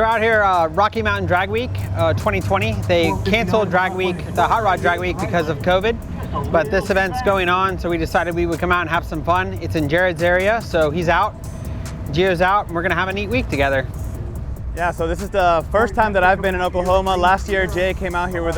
So we're out here Rocky Mountain Drag Week 2020. They canceled Drag Week, the Hot Rod Drag Week, because of COVID, but this event's going on, so we decided we would come out and have some fun. It's in Jared's area, so he's out, Gio's out, and we're gonna have a neat week together. Yeah, so this is the first time that I've been in Oklahoma. Last year, Jay came out here with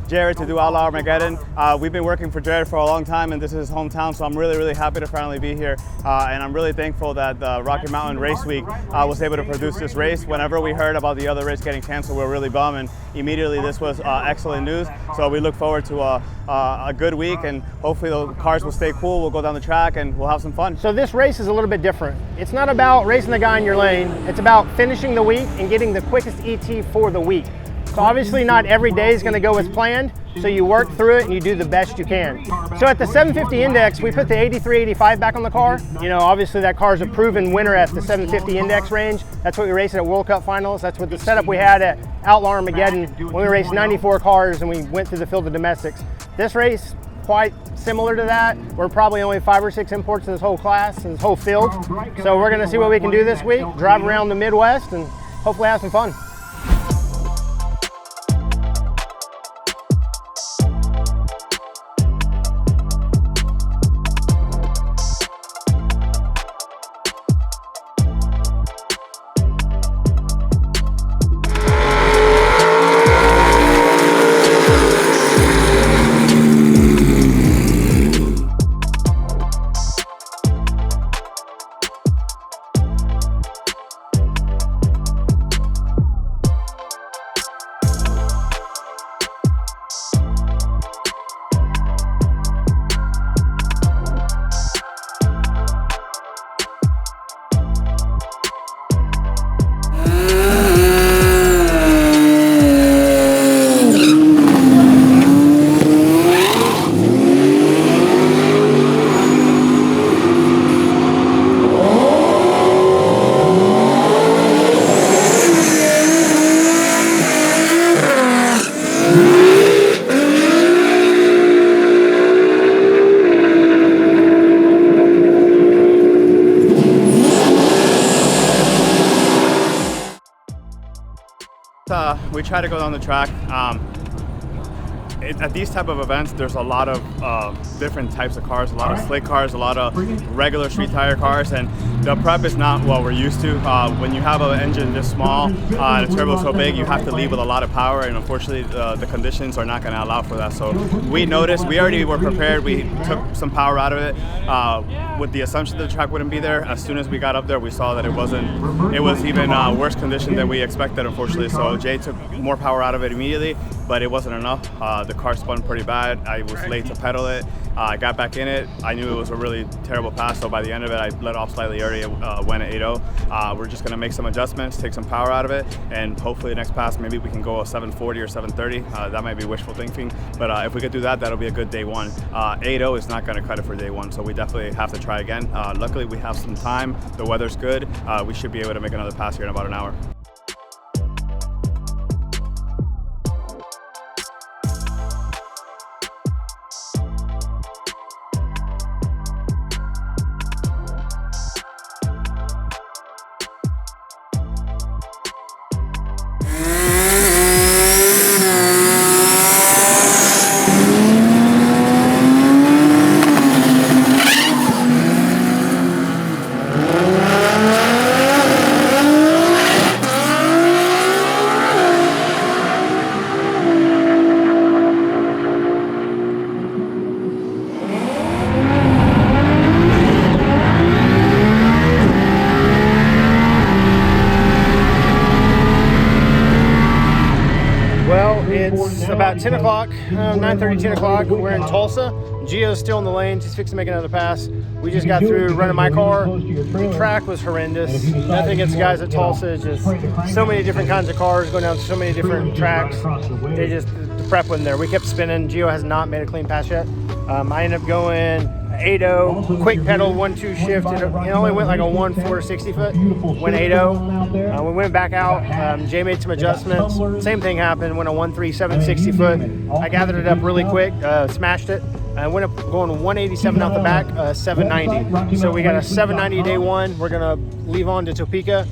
Jared to do Outlaw Armageddon. We've been working for Jared for a long time, and this is his hometown, so I'm really happy to finally be here. And I'm really thankful that the Rocky Mountain Race Week was able to produce this race. Whenever we heard about the other race getting canceled, we were really bummed, and immediately this was excellent news. So we look forward to a good week, and hopefully the cars will stay cool. We'll go down the track, and we'll have some fun. So this race is a little bit different. It's not about racing the guy in your lane. It's about finishing the week and getting the quickest ET for the week. So obviously not every day is going to go as planned, so you work through it and you do the best you can. So at the 750 index, we put the 8385 back on the car. You know, obviously that car is a proven winner at the 750 index range. That's what we raced at World Cup finals. That's what the setup we had at Outlaw Armageddon when we raced 94 cars and we went through the field of domestics. This race, quite similar to that. We're probably only 5 or 6 imports in this whole class, in this whole field. So we're going to see what we can do this week, drive around the Midwest, and hopefully have some fun. We try to go down the track. At these type of events, there's a lot of different types of cars, a lot of slick cars, a lot of regular street tire cars, and the prep is not what we're used to. When you have an engine this small and a turbo so big, you have to lead with a lot of power, and unfortunately the conditions are not going to allow for that. So we noticed, we already were prepared, we took some power out of it with the assumption that the track wouldn't be there. As soon as we got up there, we saw that it was even worse condition than we expected, unfortunately. So Jay took more power out of it immediately, but it wasn't enough. The car spun pretty bad. I was late to pedal it. I got back in it. I knew it was a really terrible pass, so by the end of it, I let off slightly early, went at 8.0. We're just going to make some adjustments, take some power out of it, and hopefully the next pass, maybe we can go a 740 or 730. That might be wishful thinking, but if we could do that, that'll be a good day one. 8.0 is not going to cut it for day one, so we definitely have to try again. Luckily, we have some time. The weather's good. We should be able to make another pass here in about an hour. It's about 10 o'clock, 9:30, 10 o'clock. We're in Tulsa. Gio's still in the lane. He's fixing to make another pass. We just got through running my car. The track was horrendous. Nothing against the guys at Tulsa. It's just so many different kinds of cars going down so many different tracks. The prep wasn't there. We kept spinning. Gio has not made a clean pass yet. I ended up going 8.0, quick pedal, 1-2 shift. It only went like a 1/4 60 foot. Went 8.0. We went back out. Jay made some adjustments. Same thing happened. Went a 1.3 760 foot. I gathered it up really quick, smashed it. I went up going 187 out the back, 790. So we got a 790 day one. We're gonna leave on to Topeka.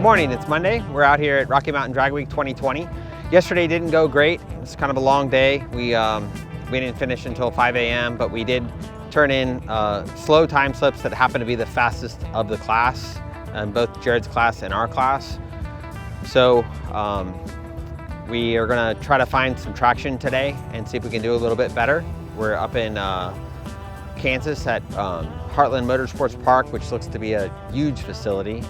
morning, it's Monday. We're out here at Rocky Mountain Drag Week 2020. Yesterday didn't go great. It's kind of a long day. We didn't finish until 5 a.m., but we did turn in slow time slips that happen to be the fastest of the class, both Jared's class and our class. So we are gonna try to find some traction today and see if we can do a little bit better. We're up in Kansas at Heartland Motorsports Park, which looks to be a huge facility.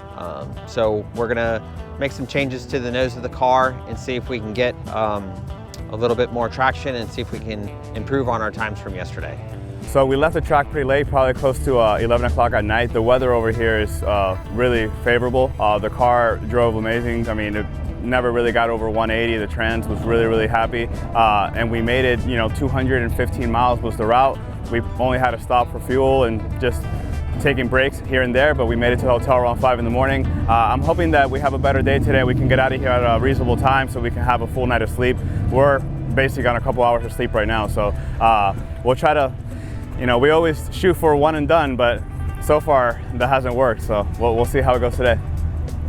So we're gonna make some changes to the nose of the car and see if we can get a little bit more traction and see if we can improve on our times from yesterday. So we left the track pretty late, probably close to 11 o'clock at night. The weather over here is really favorable. The car drove amazing. I mean, it never really got over 180. The trans was really happy. And we made it, 215 miles was the route. We only had to stop for fuel and just taking breaks here and there, but we made it to the hotel around 5 in the morning. I'm hoping that we have a better day today. We can get out of here at a reasonable time so we can have a full night of sleep. We're basically on a couple hours of sleep right now, so we'll try to, we always shoot for one and done, but so far that hasn't worked, so we'll see how it goes today.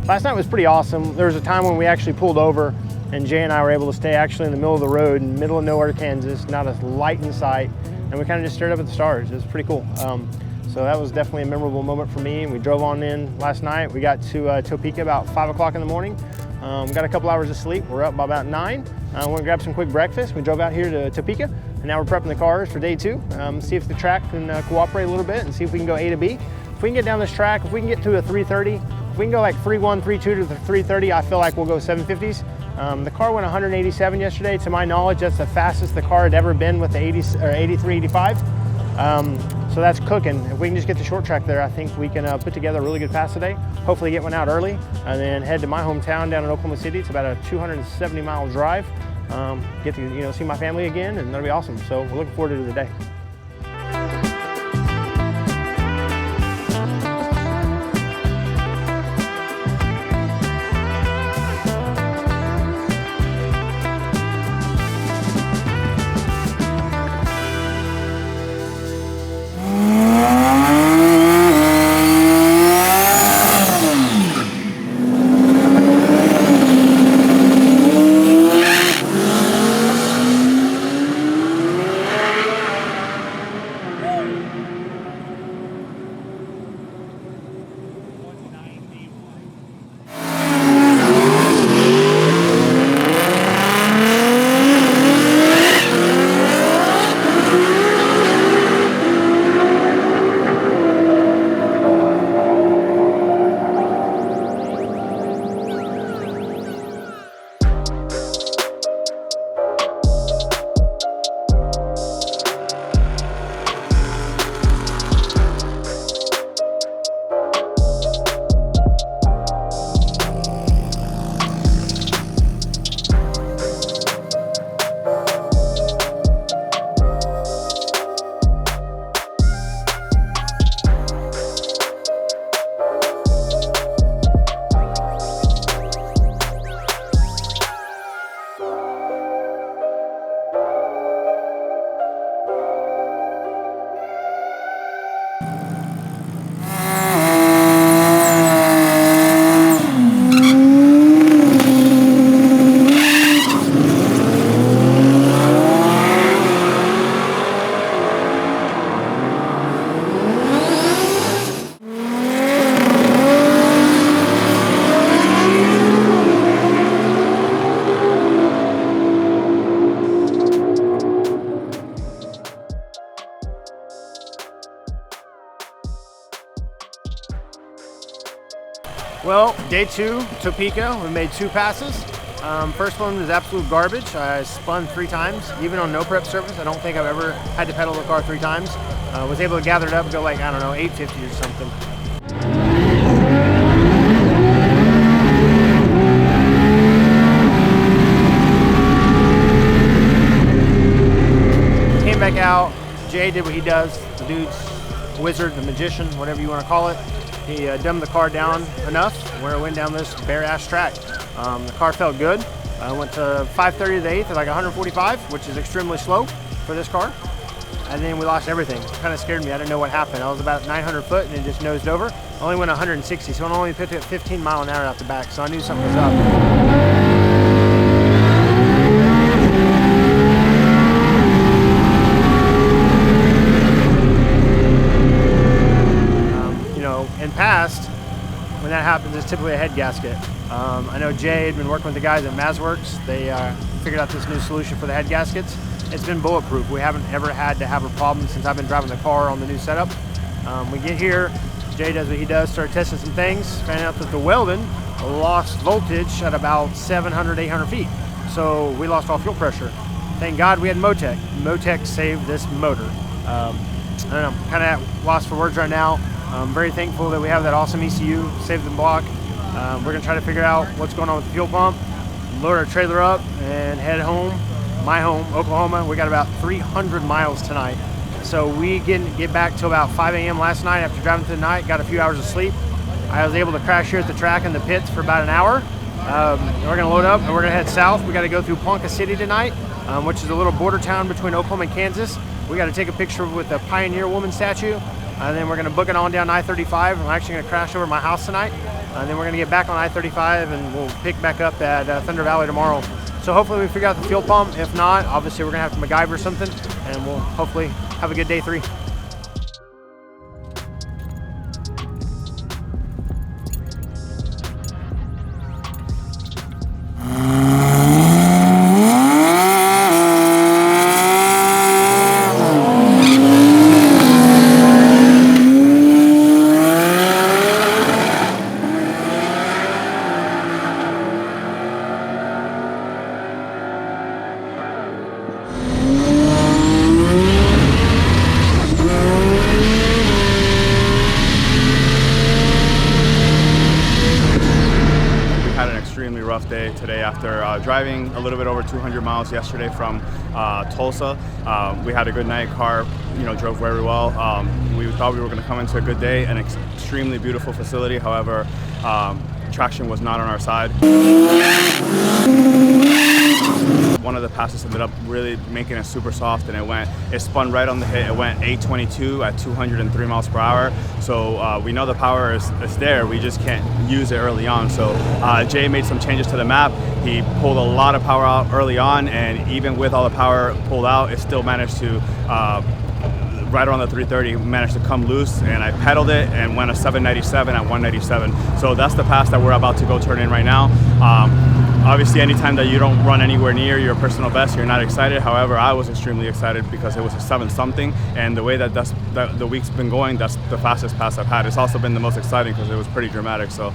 Last night was pretty awesome. There was a time when we actually pulled over and Jay and I were able to stay actually in the middle of the road, in the middle of nowhere, Kansas, not a light in sight, and we kind of just stared up at the stars. It was pretty cool. So that was definitely a memorable moment for me. We drove on in last night. We got to Topeka about 5 o'clock in the morning. Got a couple hours of sleep. We're up by about 9. Went and grabbed some quick breakfast. We drove out here to Topeka, and now we're prepping the cars for day 2. See if the track can cooperate a little bit and see if we can go A to B. If we can get down this track, if we can get to a 330, if we can go like 3.1, 3.2 to the 330, I feel like we'll go 750s. The car went 187 yesterday. To my knowledge, that's the fastest the car had ever been with the 83, 85. So that's cooking. If we can just get the short track there, I think we can put together a really good pass today. Hopefully get one out early and then head to my hometown down in Oklahoma City. It's about a 270-mile drive. Get to see my family again, and that'll be awesome. So we're looking forward to the day. Well, day 2, Topeka, we made 2 passes. First one was absolute garbage. I spun 3 times, even on no prep surface. I don't think I've ever had to pedal the car 3 times. Was able to gather it up and go like, I don't know, 850 or something. Came back out, Jay did what he does. The dude's wizard, the magician, whatever you want to call it. He dumbed the car down enough where it went down this bare-ass track. The car felt good. I went to 530 to the 8th at like 145, which is extremely slow for this car. And then we lost everything. It kind of scared me. I didn't know what happened. I was about 900 foot and it just nosed over. Only went 160, so it only picked at 15 mile an hour out the back, so I knew something was up. In past, when that happens, it's typically a head gasket. I know Jay had been working with the guys at Mazworks. They figured out this new solution for the head gaskets. It's been bulletproof. We haven't ever had to have a problem since I've been driving the car on the new setup. We get here, Jay does what he does, started testing some things, found out that the welding lost voltage at about 700, 800 feet. So we lost all fuel pressure. Thank God we had Motec. Motec saved this motor. I don't know, kind of at loss for words right now. I'm very thankful that we have that awesome ECU, save the block. We're gonna try to figure out what's going on with the fuel pump, load our trailer up and head home, my home, Oklahoma. We got about 300 miles tonight. So we get back till about 5 a.m. last night after driving through the night, got a few hours of sleep. I was able to crash here at the track in the pits for about an hour. We're gonna load up and we're gonna head south. We gotta go through Ponca City tonight, which is a little border town between Oklahoma and Kansas. We gotta take a picture with the Pioneer Woman statue. And then we're gonna book it on down I-35. I'm actually gonna crash over my house tonight. And then we're gonna get back on I-35 and we'll pick back up at Thunder Valley tomorrow. So hopefully we figure out the fuel pump. If not, obviously we're gonna have to MacGyver something and we'll hopefully have a good day 3. Rough day today after driving a little bit over 200 miles yesterday from Tulsa. We had a good night. Car, drove very well. We thought we were going to come into a good day, an extremely beautiful facility. However, traction was not on our side. One of the passes ended up really making it super soft, and it spun right on the hit. It went 822 at 203 miles per hour. So we know the power is there. We just can't use it early on. So Jay made some changes to the map. He pulled a lot of power out early on, and even with all the power pulled out, it still managed to right around the 330 managed to come loose, and I pedaled it and went a 797 at 197. So that's the pass that we're about to go turn in right now. Obviously, anytime that you don't run anywhere near your personal best, you're not excited. However, I was extremely excited because it was a 7-something, and the way that the week's been going, that's the fastest pass I've had. It's also been the most exciting because it was pretty dramatic, so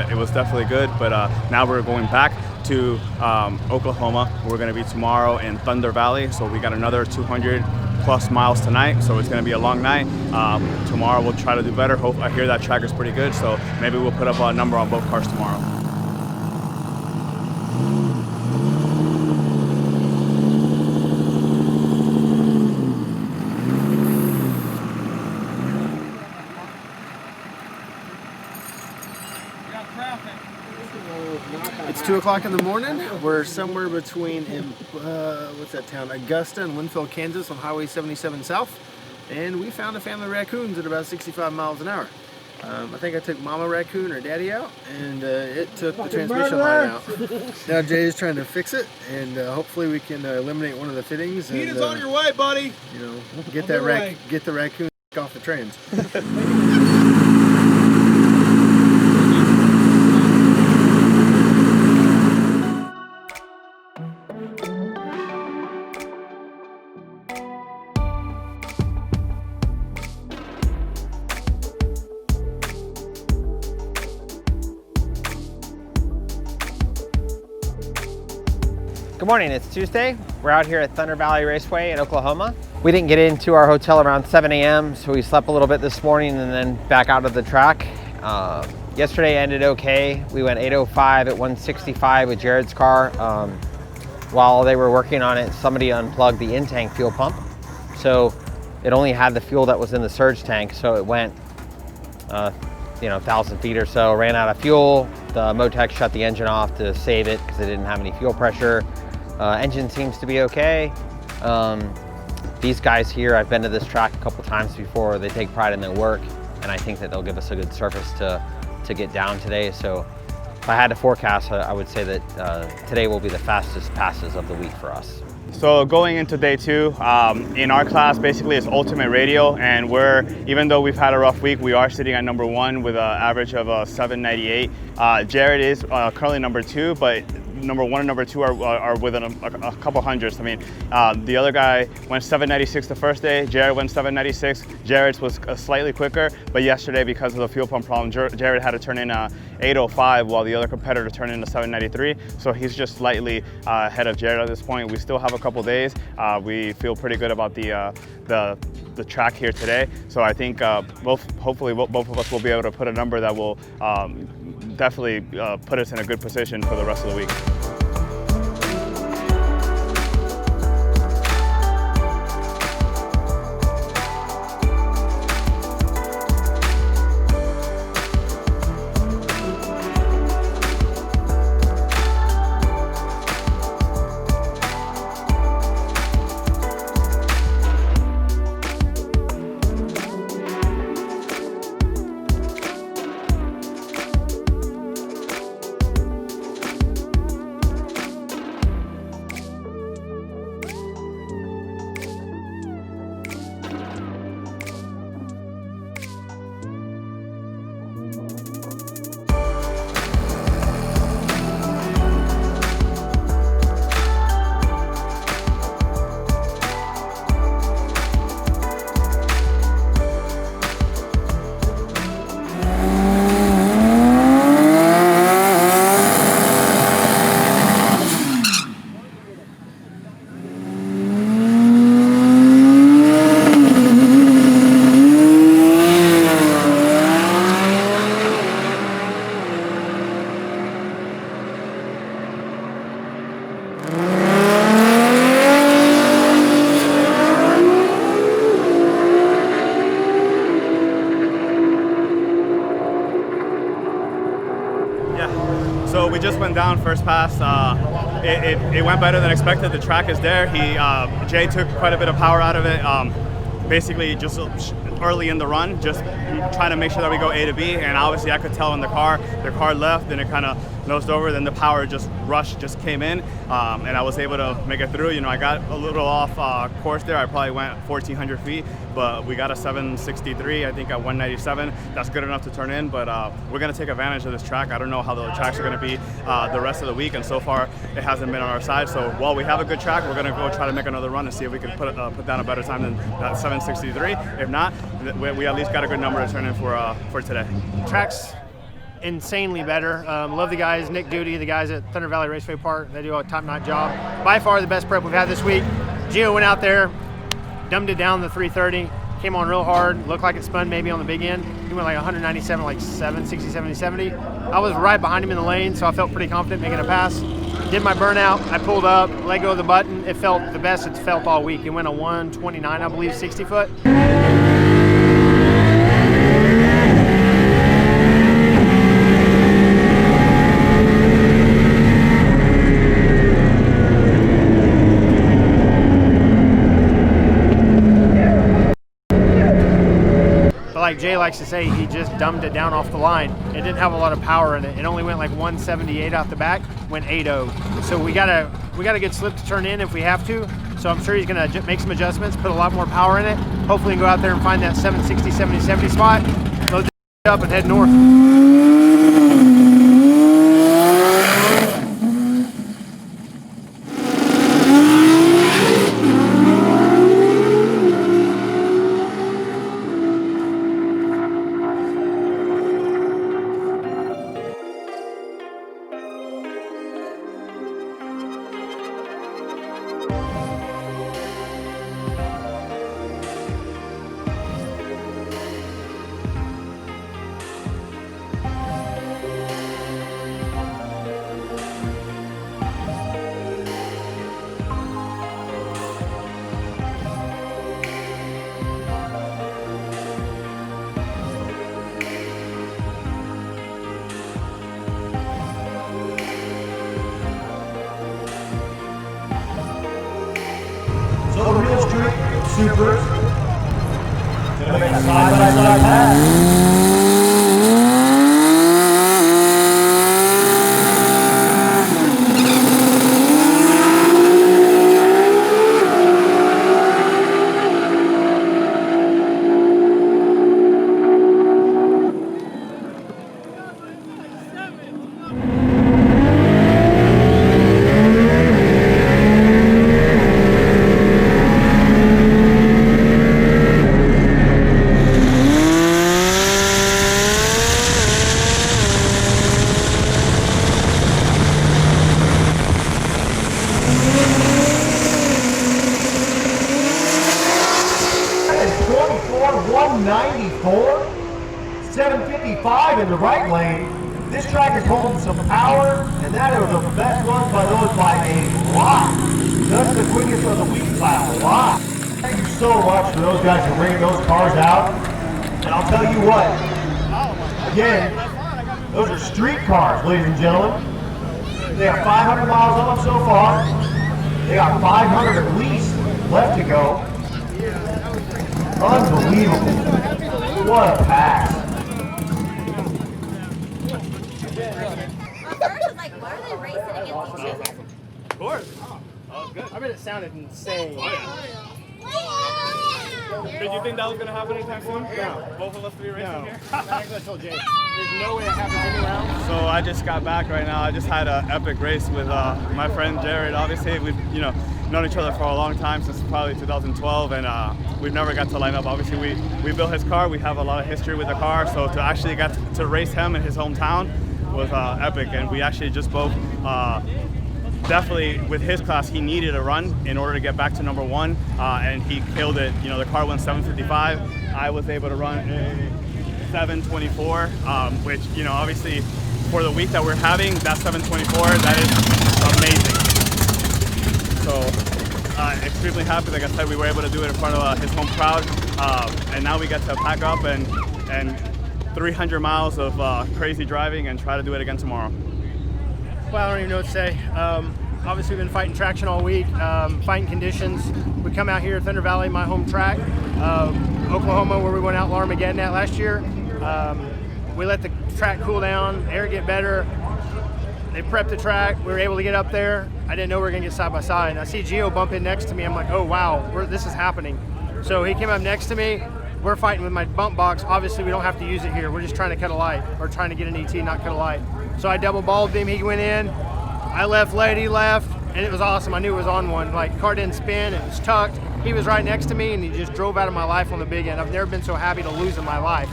it was definitely good. But now we're going back to Oklahoma. We're going to be tomorrow in Thunder Valley, so we got another 200 plus miles tonight, so it's going to be a long night. Tomorrow we'll try to do better. I hear that track is pretty good, so maybe we'll put up a number on both cars tomorrow. It's 2 o'clock in the morning. We're somewhere between, what's that town? Augusta and Winfield, Kansas on Highway 77 South. And we found a family of raccoons at about 65 miles an hour. I think I took Mama Raccoon or Daddy out, and it took the transmission line out. Now Jay is trying to fix it, and hopefully we can eliminate one of the fittings. Heat is on your way, buddy. Get the raccoon off the trans. Good morning, it's Tuesday. We're out here at Thunder Valley Raceway in Oklahoma. We didn't get into our hotel around 7 a.m., so we slept a little bit this morning and then back out of the track. Yesterday ended okay. We went 805 at 165 with Jared's car. While they were working on it, somebody unplugged the in-tank fuel pump. So it only had the fuel that was in the surge tank, so it went 1,000 feet or so, ran out of fuel. The Motec shut the engine off to save it because it didn't have any fuel pressure. Engine seems to be okay. These guys here, I've been to this track a couple times before. They take pride in their work. and I think that they'll give us a good surface to get down today. So if I had to forecast, I would say that today will be the fastest passes of the week for us. So going into day 2, in our class, basically it's ultimate radial, and even though we've had a rough week, we are sitting at number 1 with an average of 798. Jared is currently number 2, but number 1 and number 2 are within a couple hundredths. I mean, the other guy went 796 the first day, Jared went 796. Jared's was slightly quicker, but yesterday, because of the fuel pump problem, Jared had to turn in 805 while the other competitor turned in a 793. So he's just slightly ahead of Jared at this point. We still have a couple days. We feel pretty good about the track here today. So I think hopefully both of us will be able to put a number that will definitely put us in a good position for the rest of the week. So we just went down first pass. It went better than expected. The track is there. Jay took quite a bit of power out of it. Basically, just early in the run, just trying to make sure that we go A to B. And obviously, I could tell in the car left, then it kind of nosed over. Then the power just came in, and I was able to make it through. You know, I got a little off course there. I probably went 1,400 feet, but we got a 763, I think, at 197. That's good enough to turn in, but we're going to take advantage of this track. I don't know how the tracks are going to be the rest of the week, and so far it hasn't been on our side. So while we have a good track, we're going to go try to make another run and see if we can put down a better time than that 763. If not, we at least got a good number to turn in for today. Track's insanely better. Love the guys, Nick Duty, the guys at Thunder Valley Raceway Park. They do a top-notch job. By far the best prep we've had this week. Gio went out there, dumbed it down the 330, came on real hard, looked like it spun maybe on the big end. He went like 197, like 760, 70, 70. I was right behind him in the lane, so I felt pretty confident making a pass. Did my burnout, I pulled up, let go of the button. It felt the best it's felt all week. It went a 129, I believe, 60 foot. Like Jay likes to say, he just dumbed it down off the line. It didn't have a lot of power in it. It only went like 178 out the back, went 80. So we got a good slip to turn in if we have to. So I'm sure he's gonna make some adjustments, put a lot more power in it. Hopefully go out there and find that 760, 70, 70 spot, load it up and head north. Supras. Gonna make a side-by-side pass. 194, 755 in the right lane. This track is holding some power, and that are the best runs by those by a lot. That's the quickest of the week by a lot. Thank you so much for those guys who bring those cars out. And I'll tell you what, again, those are street cars, ladies and gentlemen. They have 500 miles on them so far. They got 500 at least left to go. Unbelievable. What a pass. Like, why are they racing against each other? Of course. I bet it sounded insane. Did you think that was going to happen anytime soon? No. Both of us to be racing here? Actually, I told Jay, there's no way it happens any round. So I just got back right now. I just had an epic race with my friend Jared. Obviously, we've known each other for a long time, since probably 2012, and we've never got to line up. Obviously, we built his car. We have a lot of history with the car, so to actually get to race him in his hometown was epic. And we actually just both definitely, with his class, he needed a run in order to get back to number one, and he killed it. You know, the car went 7:55. I was able to run a 7:24, which, you know, obviously for the week that we're having, that 7:24, that is amazing. So extremely happy. Like I said, we were able to do it in front of his home crowd, and now we get to pack up and 300 miles of crazy driving and try to do it again tomorrow. Well, I don't even know what to say. Obviously, we've been fighting traction all week, fighting conditions. We come out here, Thunder Valley, my home track, Oklahoma, where we went out Larmageddon at last year. We let the track cool down, air get better. They prepped the track. We were able to get up there. I didn't know we were going to get side by side. And I see Gio bump in next to me. I'm like, oh, wow, this is happening. So he came up next to me. We're fighting with my bump box. Obviously, we don't have to use it here. We're just trying to cut a light, or trying to get an ET, not cut a light. So I double balled him. He went in. I left late, he left, and it was awesome. I knew it was on one. Like, car didn't spin, it was tucked. He was right next to me, and he just drove out of my life on the big end. I've never been so happy to lose in my life.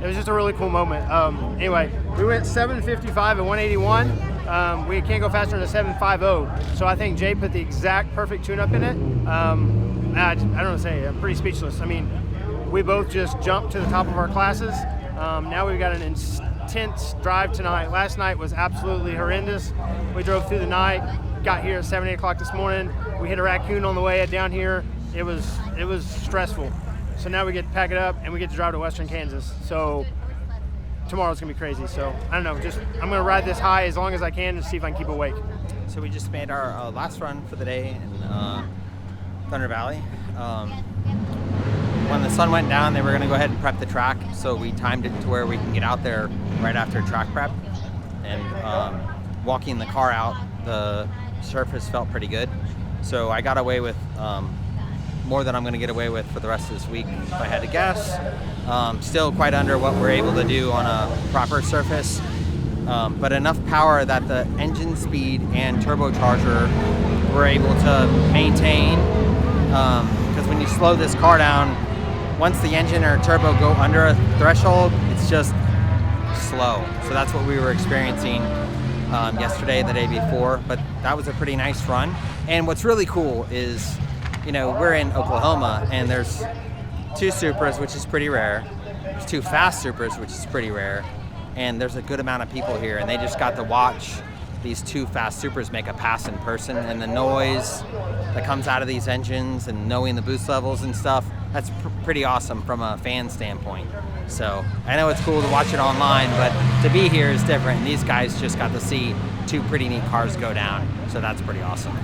It was just a really cool moment. Anyway, we went 7:55 at 181. We can't go faster than a 7:50. So I think Jay put the exact perfect tune-up in it. I don't know what to say. I'm pretty speechless. I mean, we both just jumped to the top of our classes. Now we've got an intense drive tonight. Last night was absolutely horrendous. We drove through the night, got here at 7, 8 o'clock this morning. We hit a raccoon on the way down here. It was stressful. So now we get to pack it up and we get to drive to Western Kansas. So tomorrow's gonna be crazy. So I don't know, I'm gonna ride this high as long as I can and see if I can keep awake. So we just made our last run for the day in Thunder Valley. When the sun went down, they were going to go ahead and prep the track, so we timed it to where we can get out there right after track prep. And walking the car out, the surface felt pretty good. So I got away with more than I'm going to get away with for the rest of this week, if I had to guess. Still quite under what we're able to do on a proper surface, but enough power that the engine speed and turbocharger were able to maintain. Because when you slow this car down, once the engine or turbo go under a threshold, it's just slow. So that's what we were experiencing yesterday and the day before, but that was a pretty nice run. And what's really cool is, you know, we're in Oklahoma and there's 2 Supras, which is pretty rare. There's 2 fast Supras, which is pretty rare. And there's a good amount of people here, and they just got to watch these 2 fast Supras make a pass in person, and the noise that comes out of these engines and knowing the boost levels and stuff, that's pretty awesome from a fan standpoint. So I know it's cool to watch it online, but to be here is different. And these guys just got to see 2 pretty neat cars go down, so that's pretty awesome.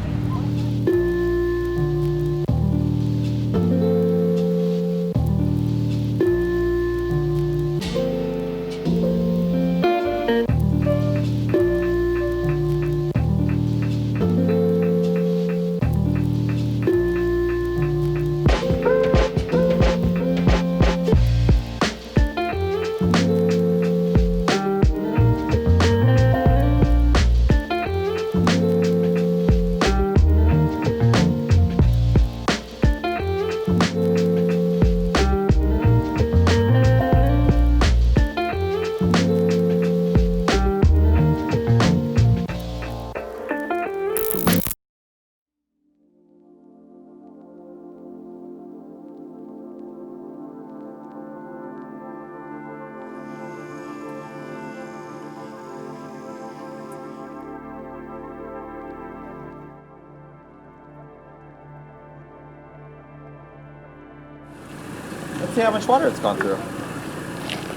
see how much water it's gone through.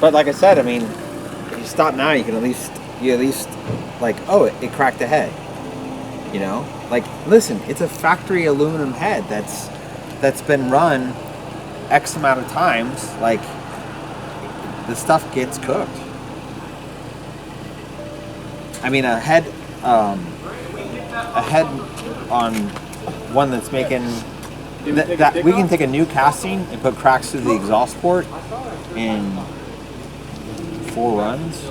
But like I said, I mean, if you stop now, you can at least like, oh, it cracked the head. You know, like, listen, it's a factory aluminum head that's been run X amount of times. Like, the stuff gets cooked. I mean, a head on one that's making that we can take a new casting and put cracks through the exhaust port in 4 runs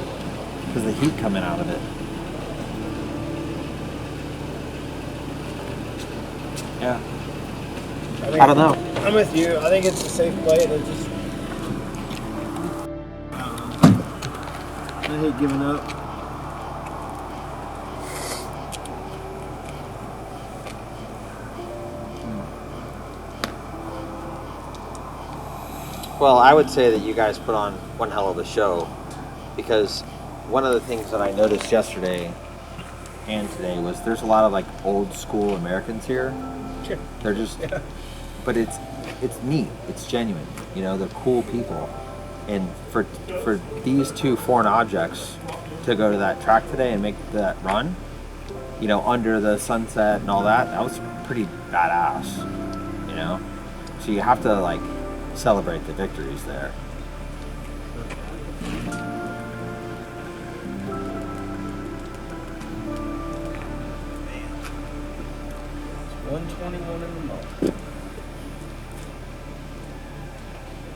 because the heat coming out of it. Yeah. I don't know. I'm with you. I think it's a safe play. They just. I hate giving up. Well, I would say that you guys put on one hell of a show, because one of the things that I noticed yesterday and today was there's a lot of like old school Americans here. Sure. They're just, but it's neat. It's genuine. You know, they're cool people. And for these 2 foreign objects to go to that track today and make that run, you know, under the sunset and all that, that was pretty badass. You know, so you have to like celebrate the victories there. 121 in the mall.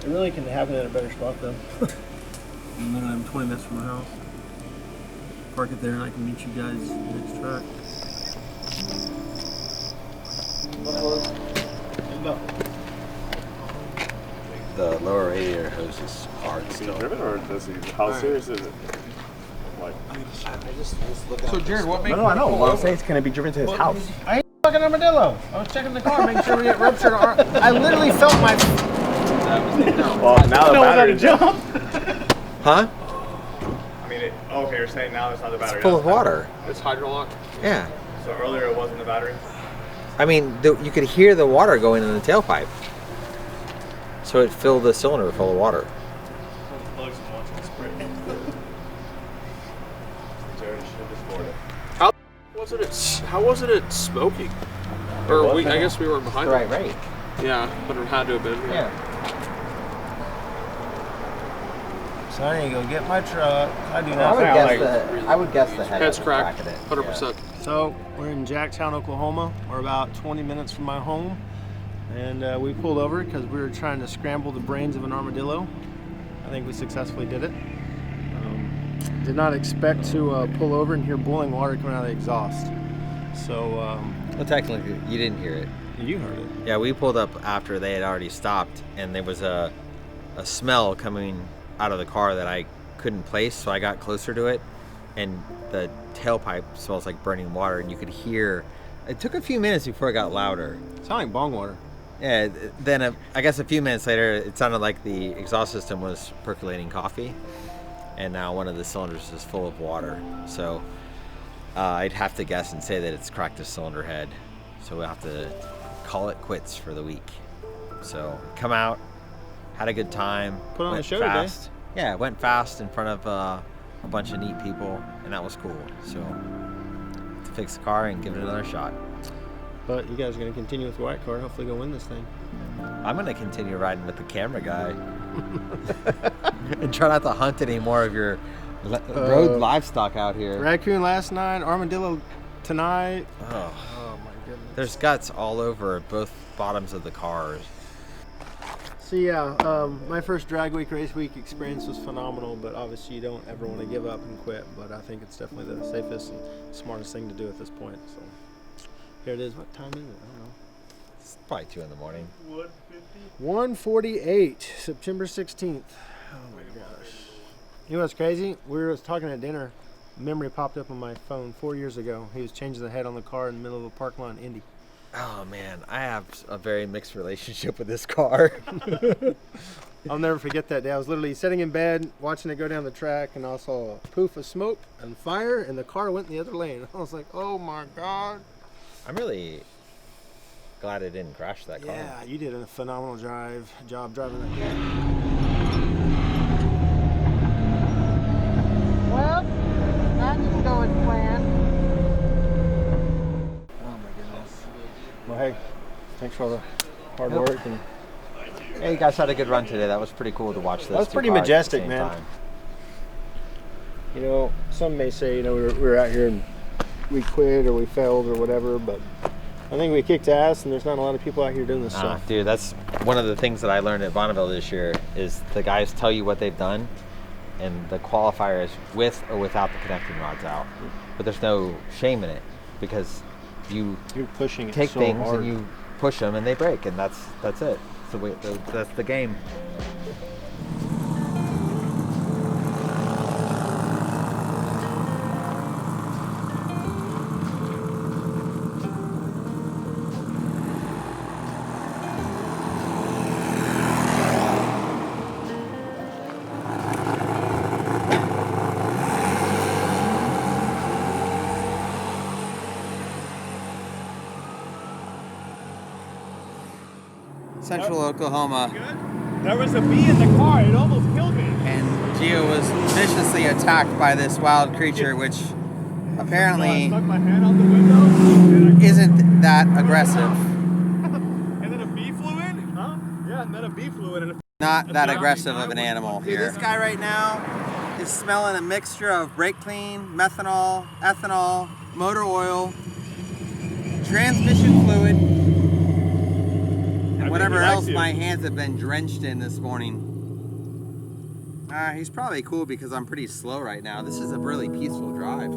It really can happen at a better spot though. And then I'm 20 minutes from my house. Park it there and I can meet you guys next track. The lower radiator hose is hard still. How serious is it? Like, So Jared, what makes No, I know. Well, I'm saying it's gonna be driven to his house. I ain't fucking armadillo. I was checking the car, making sure we get ruptured. I literally felt my. well, now the battery jump. Huh? I mean, okay, you're saying now it's not the battery. Full of water. it's hydrolock? Yeah. So earlier it wasn't the battery? I mean, you could hear the water going in the tailpipe. So it filled the cylinder full of water. How wasn't it smoking? Or I guess we were behind Right, it. right. Yeah, but it had to have been. Yeah. So I need to go get my truck. I do I not would think guess like. I would guess the head Head's of cracked, it. 100%. So we're in Jacktown, Oklahoma. We're about 20 minutes from my home, and we pulled over because we were trying to scramble the brains of an armadillo. I think we successfully did it. Did not expect to pull over and hear boiling water coming out of the exhaust. So Well, technically, you didn't hear it. you heard it. Yeah, we pulled up after they had already stopped, and there was a smell coming out of the car that I couldn't place, so I got closer to it, and the tailpipe smells like burning water, and you could hear. It took a few minutes before it got louder. It sounded like bong water. Yeah, then I guess a few minutes later, it sounded like the exhaust system was percolating coffee, and now one of the cylinders is full of water. So I'd have to guess and say that it's cracked a cylinder head. So we'll have to call it quits for the week. So come out, had a good time. Put on went a show fast. Yeah, it went fast in front of a bunch of neat people, and that was cool. So to fix the car and give it another shot. But you guys are going to continue with the white car. Hopefully go win this thing. I'm going to continue riding with the camera guy and try not to hunt any more of your road livestock out here. Raccoon last night, armadillo tonight. Oh, Oh my goodness. there's guts all over both bottoms of the cars. So yeah, my first drag week, race week experience was phenomenal, but obviously you don't ever want to give up and quit, but I think it's definitely the safest and smartest thing to do at this point. So here it is. What time is it? I don't know. It's probably 2 in the morning. 1:48, September 16th. Oh my gosh. You know what's crazy? We were talking at dinner. Memory popped up on my phone 4 years ago. He was changing the head on the car in the middle of a park lot in Indy. Oh man, I have a very mixed relationship with this car. I'll never forget that day. I was literally sitting in bed watching it go down the track, and I saw a poof of smoke and fire, and the car went in the other lane. I was like, oh my God. I'm really glad it didn't crash that car. Yeah, you did a phenomenal job driving that car. Well, that didn't go as planned. Oh my goodness. Well, hey, thanks for all the hard work. And Hey, you guys had a good run today. That was pretty cool to watch this. that was pretty majestic, man. You know, some may say, you know, we were out here and we quit or we failed or whatever, but I think we kicked ass, and there's not a lot of people out here doing this stuff. Dude, that's one of the things that I learned at Bonneville this year is the guys tell you what they've done, and the qualifier is with or without the connecting rods out. But there's no shame in it because you're pushing it take so things hard. and you push them and they break, and that's it. That's the game. Central Oklahoma, There was a bee in the car. It almost killed me. and Gio was viciously attacked by this wild creature, which I apparently stuck my hand out the window. isn't that aggressive. And then a bee flew in? Huh? Yeah, and then a bee flew in. Not that aggressive of an animal here. This guy right now is smelling a mixture of brake clean, methanol, ethanol, motor oil, transmission fluid, and whatever else my hands have been drenched in this morning. He's probably cool because I'm pretty slow right now. This is a really peaceful drive.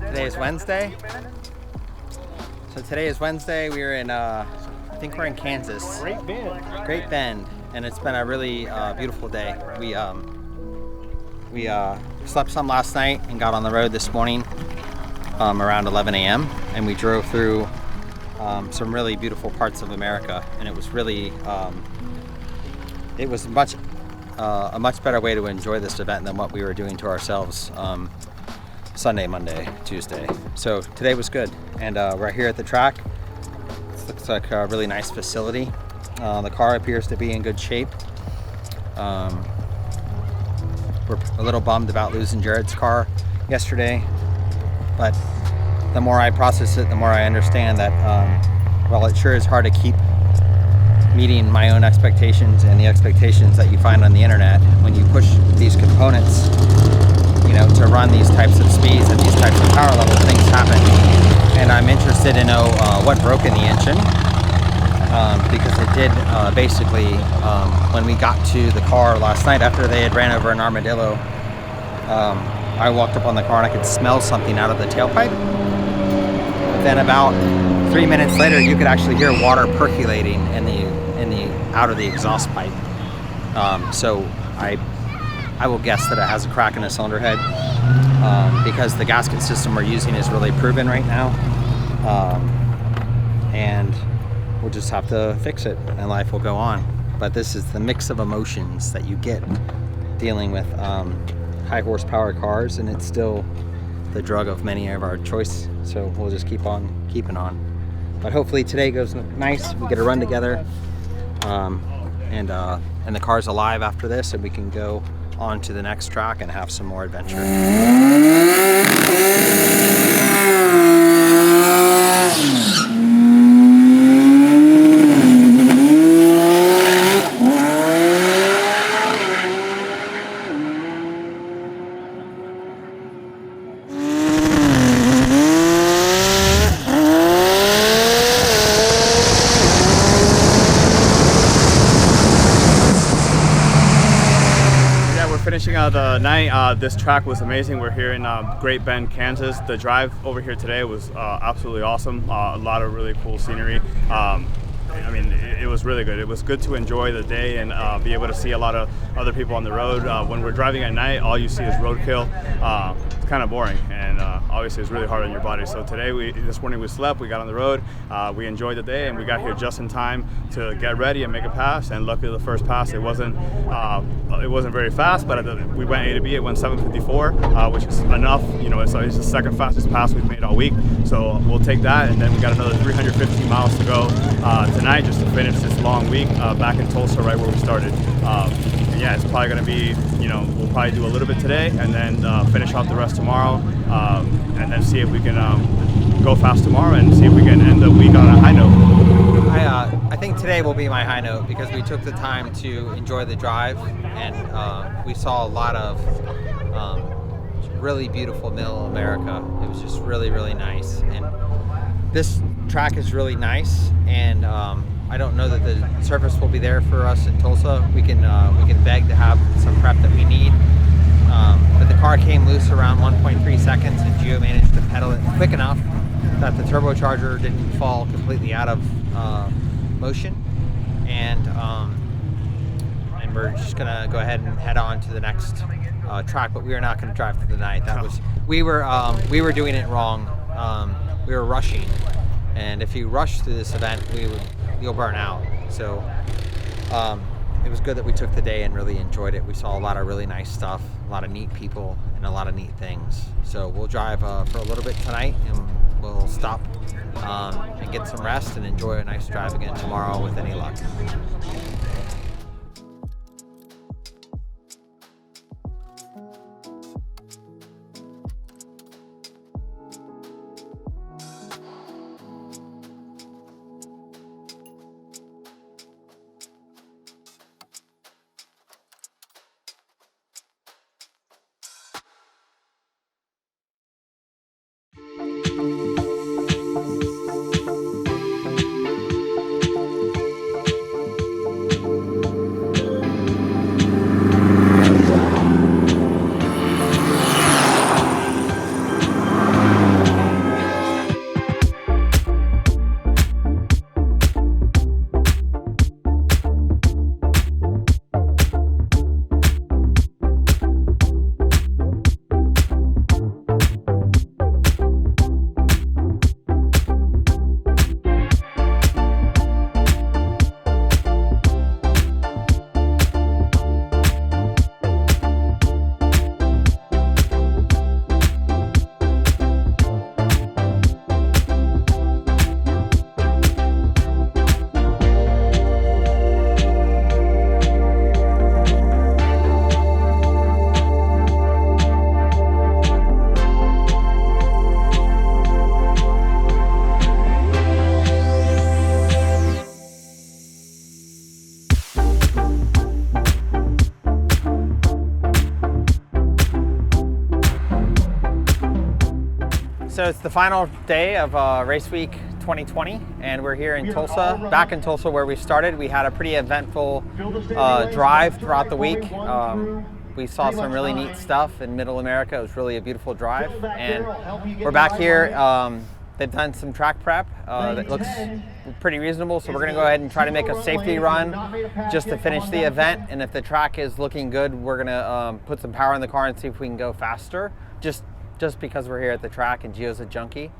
Today is Wednesday. So today is Wednesday. We're in, I think we're in Kansas. Great Bend, and it's been a really beautiful day. We slept some last night and got on the road this morning around 11 a.m. and we drove through some really beautiful parts of America, and it was really it was a much better way to enjoy this event than what we were doing to ourselves Sunday, Monday, Tuesday. So today was good, and we're here at the track. It looks like a really nice facility. The car appears to be in good shape. We're a little bummed about losing Jared's car yesterday, but the more I process it, the more I understand that while it sure is hard to keep meeting my own expectations and the expectations that you find on the internet, when you push these components, you know, to run these types of speeds and these types of power levels, things happen. And I'm interested to know what broke in the engine, because it did basically, when we got to the car last night after they had ran over an armadillo, I walked up on the car and I could smell something out of the tailpipe. But then about 3 minutes later, you could actually hear water percolating in the out of the exhaust pipe. So I will guess that it has a crack in the cylinder head, because the gasket system we're using is really proven right now, and we'll just have to fix it and life will go on. But this is the mix of emotions that you get dealing with high horsepower cars, and it's still the drug of many of our choice. So we'll just keep on keeping on. But hopefully today goes nice. We get a run together, and the car's alive after this, and we can go on to the next track and have some more adventure. Finishing out the night, this track was amazing. We're here in Great Bend, Kansas. The drive over here today was absolutely awesome. A lot of really cool scenery. I mean, it was really good. It was good to enjoy the day and be able to see a lot of other people on the road. When we're driving at night, all you see is roadkill. It's kind of boring, and obviously it's really hard on your body. So today, this morning we slept, we got on the road, we enjoyed the day, and we got here just in time to get ready and make a pass. And luckily, the first pass, it wasn't very fast, but we went A to B. It went 7:54, which is enough. You know, it's the second fastest pass we've made all week. So we'll take that, and then we got another 315 miles to go tonight just to finish this long week back in Tulsa, right where we started. And yeah, it's probably going to be, we'll probably do a little bit today and then finish off the rest tomorrow, and then see if we can go fast tomorrow and see if we can end the week on a high note. I think today will be my high note because we took the time to enjoy the drive, and we saw a lot of really beautiful Middle America. It was just really, really nice. And this track is really nice, and I don't know that the surface will be there for us in Tulsa. We can beg to have some prep that we need. But the car came loose around 1.3 seconds, and Gio managed to pedal it quick enough that the turbocharger didn't fall completely out of motion. And we're just gonna go ahead and head on to the next track. But we are not going to drive through the night. We were doing it wrong. We were rushing, and if you rush through this event, you'll burn out. So it was good that we took the day and really enjoyed it. We saw a lot of really nice stuff, a lot of neat people, and a lot of neat things. So we'll drive for a little bit tonight, and we'll stop and get some rest and enjoy a nice drive again tomorrow with any luck. So it's the final day of Race Week 2020, and we're here in Tulsa, back in Tulsa where we started. We had a pretty eventful drive throughout the week. We saw some really neat stuff in Middle America. It was really a beautiful drive, and we're back here. They've done some track prep that looks pretty reasonable, so we're going to go ahead and try to make a safety run just to finish the event. And if the track is looking good, we're going to put some power in the car and see if we can go faster, just because we're here at the track and Gio's a junkie.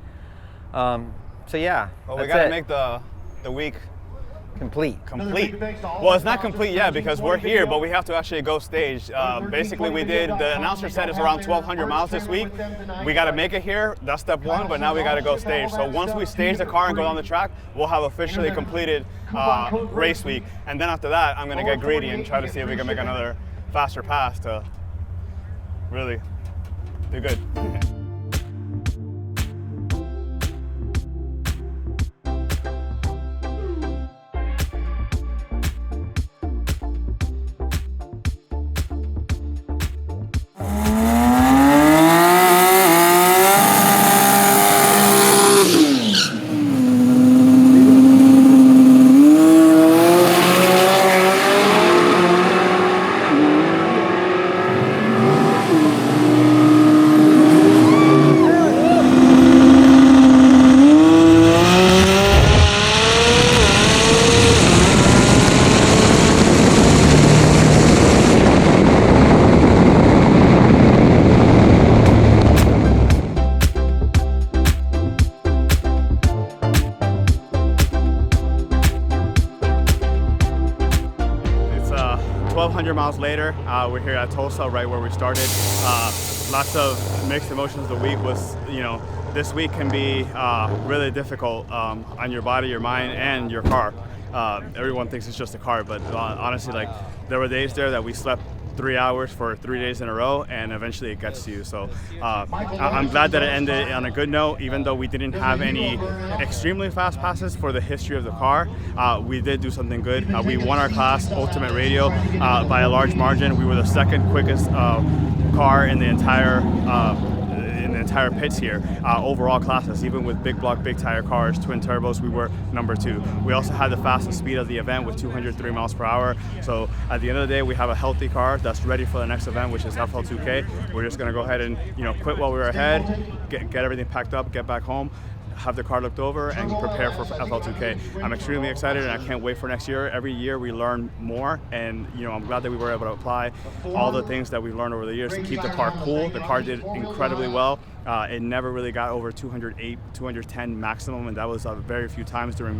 So yeah, well, we got to make the week complete. Complete. Well, it's not complete yet because we're here, but we have to actually go stage. Basically, the announcer said it's around 1,200 miles this week. We got to make it here. That's step one, but now we got to go stage. So once we stage the car and go down the track, we'll have officially completed race week. And then after that, I'm going to get greedy and try to see if we can make another faster pass to really do good. Miles later, we're here at Tulsa, right where we started. Lots of mixed emotions. The week was, this week can be really difficult on your body, your mind, and your car. Everyone thinks it's just a car, but honestly, like, there were days there that we slept 3 hours for 3 days in a row, and eventually it gets to you. So I'm glad that it ended on a good note, even though we didn't have any extremely fast passes for the history of the car. We did do something good. We won our class, Ultimate Radio, by a large margin. We were the second quickest car in the entire pits here, overall classes. Even with big block, big tire cars, twin turbos, we were number 2. We also had the fastest speed of the event with 203 miles per hour. So at the end of the day, we have a healthy car that's ready for the next event, which is FL2K. We're just going to go ahead and quit while we were ahead, get everything packed up, get back home, have the car looked over, and prepare for FL2K. I'm extremely excited, and I can't wait for next year. Every year we learn more, and I'm glad that we were able to apply all the things that we've learned over the years to keep the car cool. The car did incredibly well. It never really got over 208, 210 maximum, and that was very few times during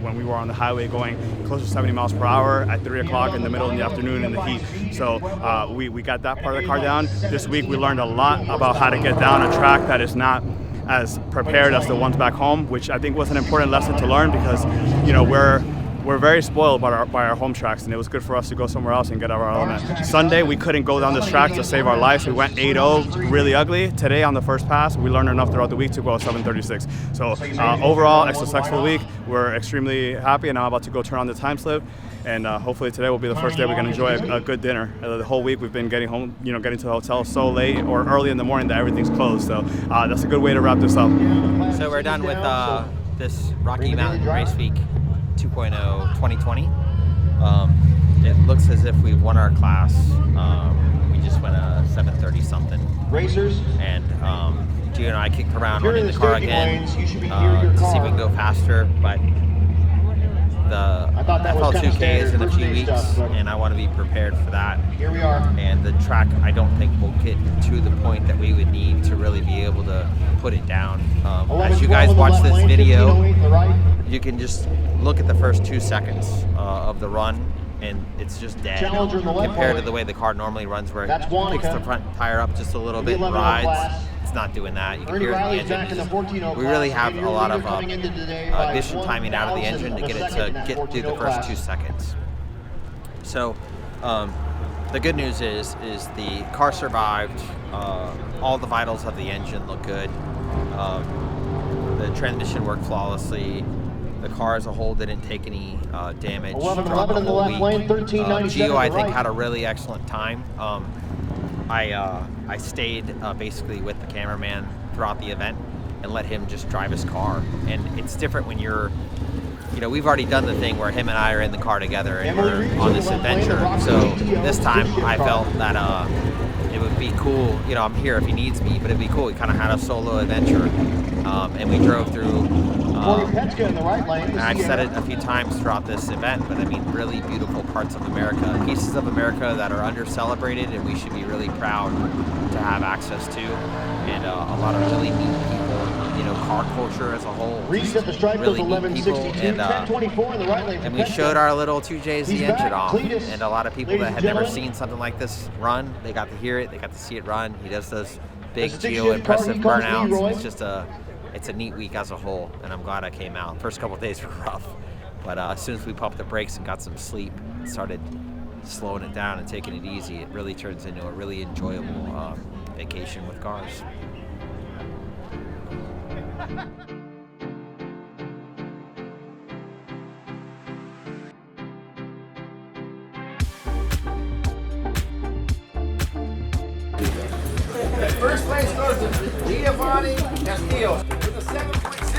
when we were on the highway going close to 70 miles per hour at 3 o'clock in the middle of the afternoon in the heat. So we got that part of the car down. This week we learned a lot about how to get down a track that is not as prepared as the ones back home, which I think was an important lesson to learn because, we're very spoiled by our home tracks, and it was good for us to go somewhere else and get our element. Sunday, we couldn't go down this track to save our lives. We went 8-0, really ugly. Today, on the first pass, we learned enough throughout the week to go at 7:36. So overall, a successful week. We're extremely happy, and I'm about to go turn on the time slip. And hopefully today will be the first day we can enjoy a good dinner. The whole week we've been getting home, getting to the hotel so late or early in the morning that everything's closed. So that's a good way to wrap this up. So we're done with this Rocky Mountain Race Week 2.0 2020. It looks as if we won our class. We just went a 7:30 something. Racers. And Gio and I kicked around running the car again to see if we can go faster. But the FL2K is in a few weeks, and I want to be prepared for that. Here we are. And the track, I don't think will get to the point that we would need to really be able to put it down. As you guys watch this video, you can just look at the first 2 seconds of the run, and it's just dead compared to the way the car normally runs, where it picks the front tire up just a little bit and rides. It's not doing that. You can hear it in the engine. We really have a lot of ignition timing out of the engine to get it to get through the first 2 seconds. So the good news is the car survived. All the vitals of the engine look good. The transmission worked flawlessly. The car as a whole didn't take any damage throughout the whole week. Gio, I think, had a really excellent time. I stayed basically with the cameraman throughout the event and let him just drive his car. And it's different when you're, we've already done the thing where him and I are in the car together and we're on this adventure. So this time I felt that it would be cool. I'm here if he needs me, but it'd be cool. We kind of had a solo adventure, and we drove through. And I've said it a few times throughout this event, but I mean, really beautiful parts of America, pieces of America that are under-celebrated, and we should be really proud to have access to, and a lot of really neat people, car culture as a whole. Reset the stripe Really with neat people, 1162, 1024 in the right lane. and we showed our little 2Js the He's engine back, off, Cletus. and a lot of people Ladies that and had never gentlemen. seen something like this run, they got to hear it, they got to see it run. He does those big That's a geo 66 car impressive he calls burnouts. Leroy. It's just it's a neat week as a whole, and I'm glad I came out. First couple of days were rough, but as soon as we pumped the brakes and got some sleep, started slowing it down and taking it easy, it really turns into a really enjoyable vacation with cars. First place goes to Giovanni Castillo with a 7.6.